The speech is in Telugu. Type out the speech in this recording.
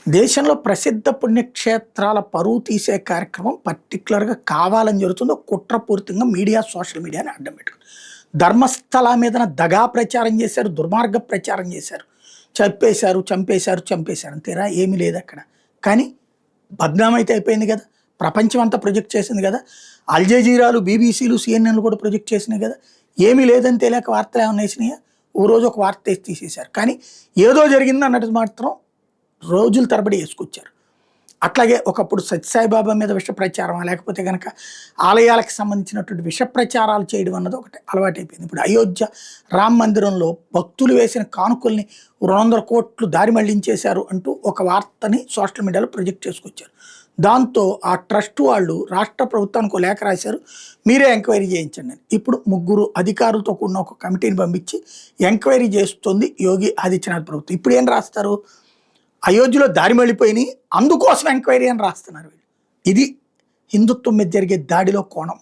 దేశంలో ప్రసిద్ధ పుణ్యక్షేత్రాల పరువు తీసే కార్యక్రమం పర్టికులర్‌గా కావాలని జరుగుతుంది. ఒక కుట్రపూరితంగా మీడియా, సోషల్ మీడియాని అడ్డం పెట్టుకొని. ధర్మస్థల మీదన దగా ప్రచారం చేశారు, దుర్మార్గ ప్రచారం చేశారు. చెప్పేశారు, చంపేశారు, చంపేశారు. అంతేరా ఏమీ లేదక్కడ. కానీ బద్నామైతే అయిపోయింది కదా! ప్రపంచం అంతా ప్రొజెక్ట్ చేసింది కదా! అల్ జజీరాలు, బీబీసీలు, సీఎన్ఎన్‌లు కూడా ప్రొజెక్ట్ చేసినాయి కదా! ఏమీ లేదని తెలియక వార్తలు ఏమన్నా వేసినాయా? ఓ రోజు ఒక వార్త వేసి తీసేశారు. కానీ ఏదో జరిగింది అన్నట్టు మాత్రం రోజుల తరబడి వేసుకొచ్చారు. అట్లాగే ఒకప్పుడు సత్యసాయిబాబా మీద విష ప్రచారం లేకపోతే గనక ఆలయాలకు సంబంధించినటువంటి విష ప్రచారాలు చేయడం అన్నది ఒకటి అలవాటైపోయింది. ఇప్పుడు అయోధ్య రామ మందిరంలో భక్తులు వేసిన కానుకల్ని 200 కోట్లు దారి మళ్లించేశారు అంటూ ఒక వార్తని సోషల్ మీడియాలో ప్రొజెక్ట్ చేసుకొచ్చారు. దాంతో ఆ ట్రస్ట్ వాళ్ళు రాష్ట్ర ప్రభుత్వానికి ఒక లేఖ రాశారు, మీరే ఎంక్వైరీ చేయించండి అని. ఇప్పుడు 3 అధికారులతో కూడిన ఒక కమిటీని పంపించి ఎంక్వైరీ చేస్తుంది యోగి ఆదిత్యనాథ్ ప్రభుత్వం. ఇప్పుడు ఏం రాస్తారు? అయోధ్యలో దారి మళ్ళిపోయినాయి, అందుకోసం ఎంక్వైరీ అని రాస్తున్నారు వీళ్ళు. ఇది హిందుత్వం మీద జరిగే దాడిలో కోణం.